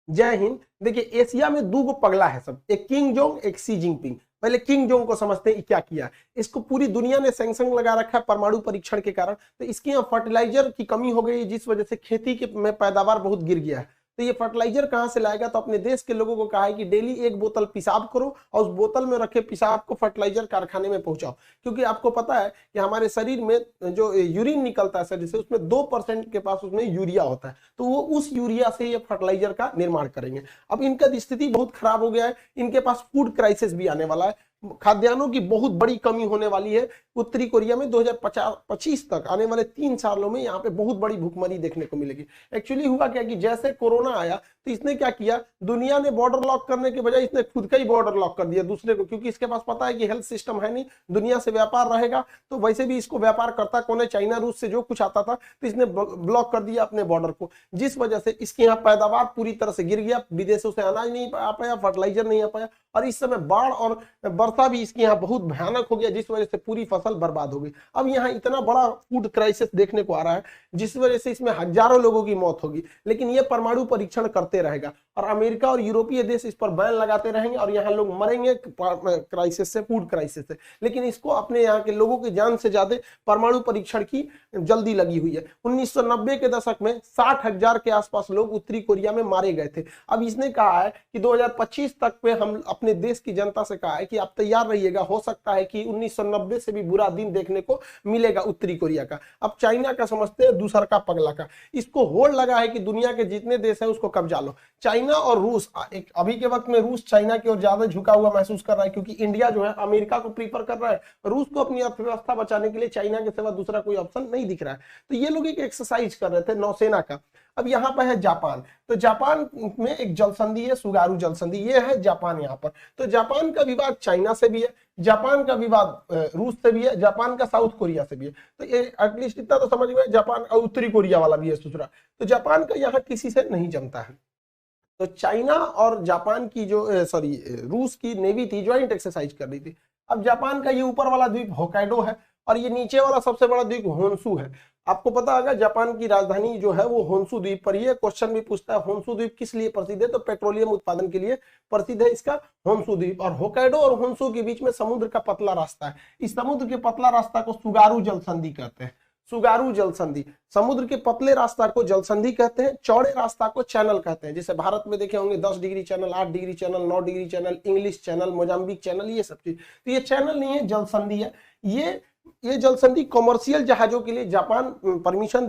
जय हिंद। देखिए एशिया में दो गो पगला है सब, एक किंग जोंग एक सी जिनपिंग। पहले किंग जोंग को समझते हैं क्या किया। इसको पूरी दुनिया ने सैंक्शन लगा रखा है परमाणु परीक्षण के कारण। तो इसके यहाँ फर्टिलाइजर की कमी हो गई जिस वजह से खेती के में पैदावार बहुत गिर गया है। तो ये फर्टिलाइजर कहां से लाएगा, तो अपने देश के लोगों को कहा है कि डेली एक बोतल पेशाब करो और उस बोतल में रखे पेशाब को फर्टिलाइजर कारखाने में पहुंचाओ। क्योंकि आपको पता है कि हमारे शरीर में जो यूरिन निकलता है शरीर से उसमें 2% के पास उसमें यूरिया होता है, तो वो उस यूरिया से ये फर्टिलाइजर का निर्माण करेंगे। अब इनका स्थिति बहुत खराब हो गया है, इनके पास फूड क्राइसिस भी आने वाला है, खाद्यान्नों की बहुत बड़ी कमी होने वाली है। उत्तरी कोरिया में 2025 तक आने वाले 3 सालों में यहाँ पे बहुत बड़ी भूखमरी देखने को मिलेगी। एक्चुअली हुआ क्या कि जैसे कोरोना आया तो इसने क्या किया, दुनिया ने बॉर्डर लॉक करने के बजाय इसने खुद का ही बॉर्डर लॉक कर दिया दूसरे को, क्योंकि इसके पास पता है कि हेल्थ सिस्टम है नहीं, दुनिया से व्यापार रहेगा तो वैसे भी इसको व्यापार करता कौन है, चाइना रूस से जो कुछ आता था, तो इसने ब्लॉक कर दिया अपने बॉर्डर को, जिस वजह से इसके यहाँ पैदावार पूरी तरह से गिर गया, विदेशों से अनाज नहीं आ पाया, फर्टिलाइजर नहीं आ पाया, और इस समय बाढ़ और वर्षा भी इसके यहाँ बहुत भयानक हो गया जिस वजह से पूरी फसल बर्बाद हो गई। अब यहाँ इतना बड़ा फूड क्राइसिस देखने को आ रहा है जिस वजह से इसमें हजारों लोगों की मौत होगी। लेकिन ये परमाणु परीक्षण करते रहेगा और अमेरिका और यूरोपीय देश इस पर बैन लगाते रहेंगे और यहाँ लोग मरेंगे क्राइसिस से, फूड क्राइसिस से। लेकिन इसको अपने यहाँ के लोगों की जान से ज्यादा परमाणु परीक्षण की जल्दी लगी हुई है। 1990 के दशक में 60,000 के आसपास लोग उत्तरी कोरिया में मारे गए थे। अब इसने कहा है कि 2025 तक पे हम अपने देश की जनता से कहा है कि आप तैयार रहिएगा, हो सकता है कि 1990 से भी बुरा दिन देखने को मिलेगा उत्तरी कोरिया का। अब चाइना का समझते हैं दूसर का पगला का, इसको होड़ लगा है कि दुनिया के जितने देश है उसको कब्जा लो। चाइना और रूस एक अभी के वक्त में रूस चाइना की ओर ज्यादा झुका हुआ महसूस कर रहा है, क्योंकि इंडिया जो है अमेरिका को प्रीफर कर रहा है, रूस को अपनी अर्थव्यवस्था बचाने के लिए चाइना के सिवा दूसरा कोई ऑप्शन नहीं दिख रहा है। तो ये लोग एक एक्सरसाइज कर रहे थे नौसेना का। अब यहाँ पर है जापान, तो जापान में एक जलसंधि है, सुगारू जलसंधि, ये है जापान यहाँ पर। तो जापान का विवाद चाइना से भी है, जापान का विवाद रूस से भी है, जापान का साउथ कोरिया से भी है। तो ये एटलीस्ट इतना तो समझ में, जापान और उत्तरी कोरिया वाला भी है दूसरा। तो जापान का यहाँ किसी से नहीं जमता है। तो चाइना और जापान की जो रूस की नेवी थी ज्वाइंट एक्सरसाइज कर रही थी। अब जापान का ये ऊपर वाला द्वीप होकाइडो है और ये नीचे वाला सबसे बड़ा द्वीप होन्शु है। आपको पता होगा जापान की राजधानी जो है वो होन्शु द्वीप पर ही है। क्वेश्चन भी पूछता है होन्शु द्वीप किस लिए प्रसिद्ध है, तो पेट्रोलियम उत्पादन के लिए प्रसिद्ध है इसका होन्शु द्वीप। और होकाइडो और होन्शु के बीच में समुद्र का पतला रास्ता है, इस समुद्र के पतला रास्ता को सुगारू जलसंधि कहते हैं। सुगारू जलसंधि, समुद्र के पतले रास्ता को जलसंधि कहते हैं, चौड़े रास्ता को चैनल कहते हैं। जैसे भारत में देखे होंगे 10 degree channel, 8 degree channel, 9 degree channel, English channel, Mozambique channel, ये सब चीज। तो ये चैनल नहीं है, जलसंधि है। ये जलसंधि कॉमर्शियल जहाजों के लिए जापान परमिशन